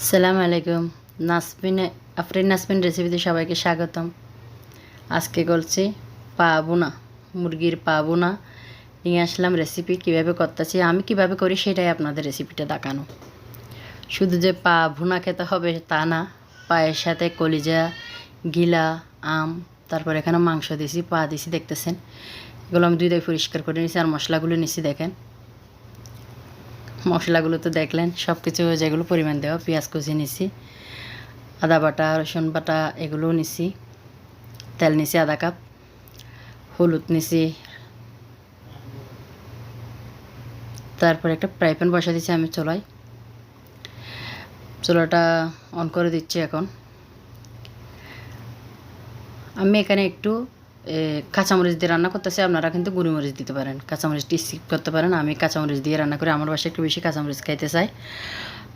আসসালামু আলাইকুম। আফরিন নাসমিন রেসিপিতে সবাইকে স্বাগতম। আজকে করছি পা ভুনা, মুরগির পা ভুনা নিয়ে আসলাম। রেসিপি কিভাবে করতেছি, আমি কিভাবে করি সেটাই আপনাদের রেসিপিটা দেখানো। শুধু যে পা ভুনা খেতে হবে তা না, পায়ের সাথে কলিজা, গিলা, আম, তারপর এখানে মাংস দিছি, পা দিছি, দেখতেছেন। এগুলো আমি দুই পরিষ্কার করে নিছি। আর মশলাগুলো নিছি দেখেন। মশলাগুলো তো দেখলেন, সব কিছু যেগুলো পরিমাণ দেওয়া। পেঁয়াজ কুচি নিছি, আদা বাটা, রসুন বাটা এগুলোও নিছি, তেল নিছি আধা কাপ, হলুদ নিছি। তারপর একটা ফ্রাই প্যান বসা দিচ্ছি আমি চুলায়। চুলাটা অন করে দিচ্ছি। এখন আমি এখানে একটু কাঁচামরিচ দিয়ে রান্না করতেছি। আপনারা কিন্তু গুঁড়িমরিচ দিতে পারেন, কাঁচামরিচটি স্কিপ করতে পারেন। আমি কাঁচামরিচ দিয়ে রান্না করি। আমার বাসায় একটু বেশি কাঁচামরিচ খাইতে চাই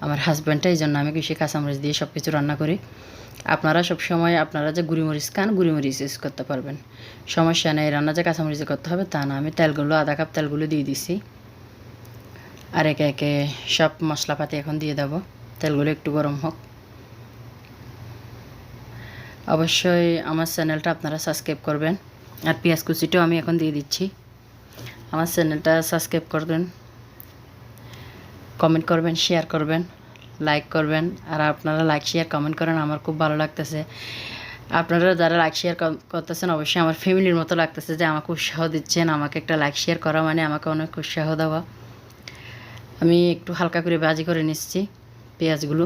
আমার হাজব্যান্ডটা, এই জন্য আমি বেশি কাঁচামরিচ দিয়ে সব কিছু রান্না করি। আপনারা সবসময় আপনারা যে গুঁড়িমরিচ খান, গুঁড়িমরিচ ইউজ করতে পারবেন, সমস্যা নেই। রান্না যে কাঁচামরিচে করতে হবে তা না। আমি তেলগুলো আধা কাপ তেলগুলো দিয়ে দিছি। আর একে একে সব মশলাপাতি এখন দিয়ে দেবো। তেলগুলো একটু গরম হোক। অবশ্যই আমার চ্যানেলটা আপনারা সাবস্ক্রাইব করবেন। আর পেঁয়াজ কুচিটাও আমি এখন দিয়ে দিচ্ছি। আমার চ্যানেলটা সাবস্ক্রাইব করবেন, কমেন্ট করবেন, শেয়ার করবেন, লাইক করবেন। আর আপনারা লাইক শেয়ার কমেন্ট করেন, আমার খুব ভালো লাগতেছে। আপনারা যারা লাইক শেয়ার করতেছেন অবশ্যই আমার ফ্যামিলির মতো লাগতেছে, যে আমাকে উৎসাহ দিচ্ছেন। আমাকে একটা লাইক শেয়ার করা মানে আমাকে অনেক উৎসাহ দেওয়া। আমি একটু হালকা করে ভাজি করে নিচ্ছি পেঁয়াজগুলো।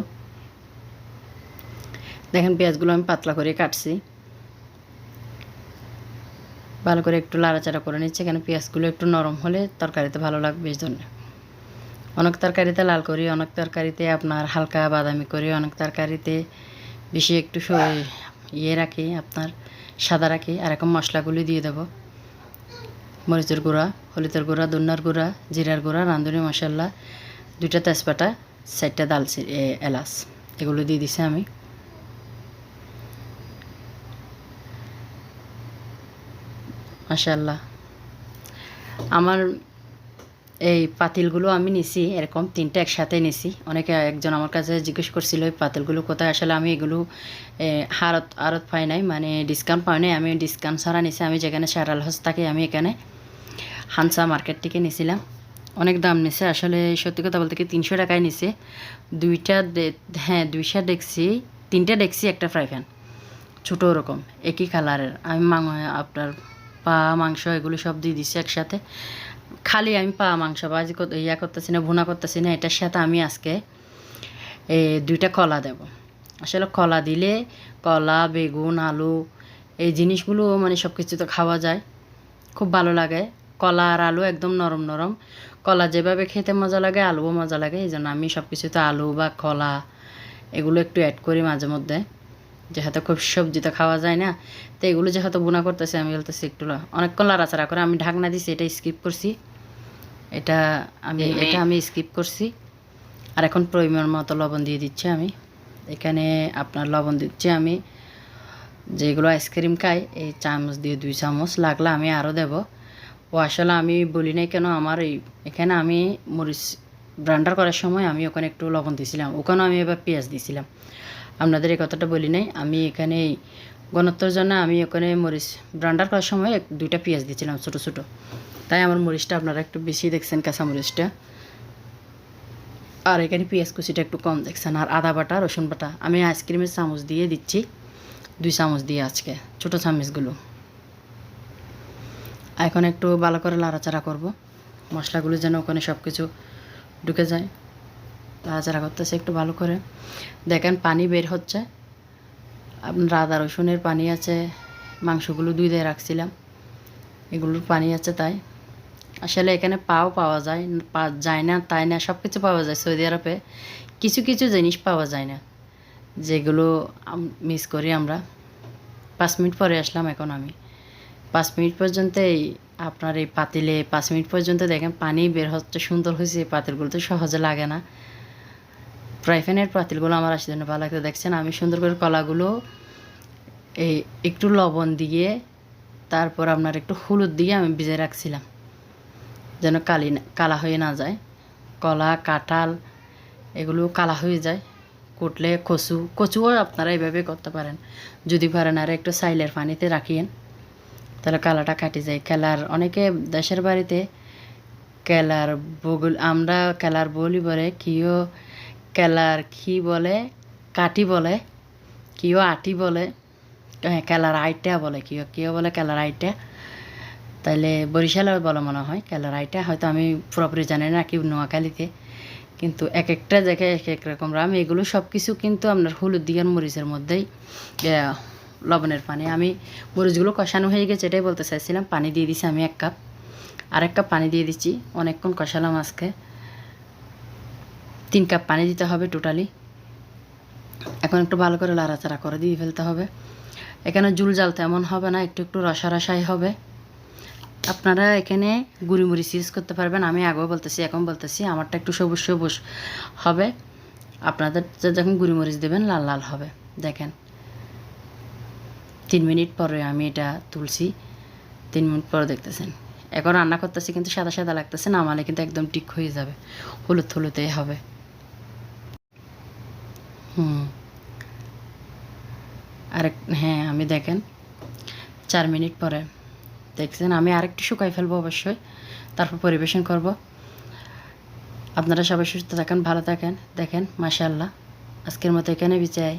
দেখেন পেঁয়াজগুলো আমি পাতলা করে কাটছি, ভালো করে একটু লাড়াচাড়া করে নিচ্ছি। কেন পেঁয়াজগুলো একটু নরম হলে তরকারিতে ভালো লাগবে, এই জন্য। অনেক তরকারিতে লাল করি, অনেক তরকারিতে আপনার হালকা বাদামি করি, অনেক তরকারিতে বেশি একটু রাখি, আপনার সাদা রাখি। আর এখন মশলাগুলি দিয়ে দেবো। মরিচের গুঁড়া, হলুদের গুঁড়া, ধনিয়ার গুঁড়া, জিরার গুঁড়া, রাঁধুনি মশলা, 2টা তেজপাতা, 4টা দালচিনি, এলাচ, এগুলো দিয়ে দিছি আমি। মাশাআল্লাহ। আমার এই পাতিলগুলো আমি নিছি এরকম 3টা একসাথে নিছি। অনেকে একজন আমার কাছে জিজ্ঞেস করছিল এই পাতিলগুলো কোথায়। আসলে আমি এগুলো আড়ত পাই নাই, মানে ডিসকাউন্ট পাই নাই। আমি ডিসকাউন্ট ছাড়া নিছি। আমি যেখানে শেরাল হাউস থাকি, আমি এখানে হানসা মার্কেট থেকে নিছিলাম। অনেক দাম নিছে আসলে, সত্যি কথা বলতে কি 300 টাকায় নিছে। 2টা দেখছি, 3টা দেখছি, একটা ফ্রাই প্যান ছোটো ওরকম একই কালারের। আমি আপনার পা মাংস এগুলো সব দিয়ে দিচ্ছি একসাথে। খালি আমি পা মাংস ভাজি করতেছি না, ভুনা করতেছি না। এটার সাথে আমি আজকে 2টা কলা দেব। আসলে কলা দিলে, কলা, বেগুন, আলু এই জিনিসগুলো মানে সব কিছু তো খাওয়া যায়, খুব ভালো লাগে। কলা আর আলু একদম নরম নরম। কলা যেভাবে খেতে মজা লাগে, আলুও মজা লাগে। এই জন্য আমি সব কিছুতে আলু বা কলা এগুলো একটু অ্যাড করি মাঝে মধ্যে, যেহেতু খুব সবজি তো খাওয়া যায় না। তো এগুলো যেহেতু বোনা করতেছি, আমি বলতেছি একটু অনেকক্ষণ লাড়াচাড়া করে আমি ঢাকনা দিছি। এটা স্কিপ করছি, এটা আমি স্কিপ করছি। আর এখন পরিমাণ মতো লবণ দিয়ে দিচ্ছি আমি। এখানে আপনার লবণ দিচ্ছি আমি যেগুলো আইসক্রিম খাই, এই চামচ দিয়ে 2 চামচ, লাগলে আমি আরও দেব। ও আসলে আমি বলি নাই কেন, আমার এখানে আমি মরিচ ব্রান্ডার করার সময় আমি ওখানে একটু লবণ দিয়েছিলাম, ওখানে আমি এবার পেঁয়াজ দিয়েছিলাম। আপনাদের এই কথাটা বলি নাই। আমি এখানে ঘনত্বর জন্য আমি ওখানে মরিচ ব্রান্ডার করার সময় 2টা পেঁয়াজ দিয়েছিলাম ছোটো ছোটো, তাই আমার মরিচটা আপনারা একটু বেশি দেখছেন, কাঁচা মরিচটা। আর এখানে পেঁয়াজ কুচিটা একটু কম দেখছেন। আর আদা বাটা, রসুন বাটা আমি আইসক্রিমের চামচ দিয়ে দিচ্ছি, 2 চামচ দিয়ে আজকে, ছোটো চামচগুলো। এখন একটু ভালো করে লাড়াচাড়া করব, মশলাগুলো যেন ওখানে সব কিছু ঢুকে যায়। লাড়াচাড়া করতেছে একটু ভালো করে। দেখেন পানি বের হচ্ছে, আপনার আদা রসুনের পানি আছে, মাংসগুলো ধুয়ে রাখছিলাম এগুলোর পানি আছে। তাই আসলে এখানে পাওয়া যায় না তাই না, সব কিছু পাওয়া যায় সৌদি আরবে। কিছু কিছু জিনিস পাওয়া যায় না, যেগুলো মিস করি আমরা। 5 মিনিট পরে আসলাম এখন আমি। 5 মিনিট পর্যন্ত আপনার এই পাতিলে 5 মিনিট পর্যন্ত দেখেন পানি বের হচ্ছে, সুন্দর হয়েছে। এই পাতিলগুলো তো সহজে লাগে না। ফ্রাই প্যানের পাতিলগুলো আমার আসলে ভালো লাগতে দেখছেন। আমি সুন্দর করে কলাগুলো একটু লবণ দিয়ে, তারপর আপনার একটু হলুদ দিয়ে আমি ভিজে রাখছিলাম, যেন কালা হয়ে না যায়। কলা, কাঁঠাল এগুলো কালা হয়ে যায়, কুটলে কচুও আপনারা এইভাবে করতে পারেন। যদি পারেন আর একটু সাইলের পানিতে রাখিয়েন, তাহলে কালাটা কাটি যায়। কেলার অনেকে দেশের বাড়িতে কেলার বগুল, আমরা কেলার বলি বলে, কিও কেলার কি বলে, কাটি বলে, কিও আটি বলে, হ্যাঁ কেলার আইটা বলে, কিও বলে কেলার আইটা। তাইলে বরিশালে বলে মনে হয় কেলার আইটা, হয়তো আমি পুরোপুরি জানি না কি নোয়াখালীতে, কিন্তু এক একটা জায়গায় এক এক রকম রাম। এগুলো সব কিছু কিন্তু আপনার হলুদ দিয়ার মরিচের মধ্যেই লবণের পানি। আমি মরিচগুলো কষানো হয়ে গেছে এটাই বলতে চাইছিলাম। পানি দিয়ে দিছি আমি 1 কাপ, আর 1 কাপ পানি দিয়ে দিচ্ছি। অনেকক্ষণ কষালাম আজকে। 3 কাপ পানি দিতে হবে টোটালি। এখন একটু ভালো করে লাড়াচাড়া করে দিয়ে ফেলতে হবে। এখানে জুল জাল তেমন হবে না, একটু একটু রসা রসাই হবে। আপনারা এখানে গুঁড়িমরিচ ইউজ করতে পারবেন। আমি আগেও বলতেছি, এখন বলতেছি, আমারটা একটু সবুজ সবুজ হবে, আপনাদের যখন গুঁড়িমরিচ দেবেন লাল লাল হবে। দেখেন 3 মিনিট পরে আমি এটা তুলছি, 3 মিনিট পরে দেখতেছেন। এখন রান্না করতেছি কিন্তু সাদা সাদা লাগতেছে, নামালে কিন্তু একদম ঠিক হয়ে যাবে, হলুদ হলুদে হবে। আরেক হ্যাঁ, আমি দেখেন 4 মিনিট পরে দেখছেন। আমি আরেকটু শুকাই ফেলবো অবশ্যই, তারপর পরিবেশন করব। আপনারা সবাই সুস্থ থাকেন, ভালো থাকেন। দেখেন মাশাআল্লাহ, আজকের মতো এখানে বিদায়।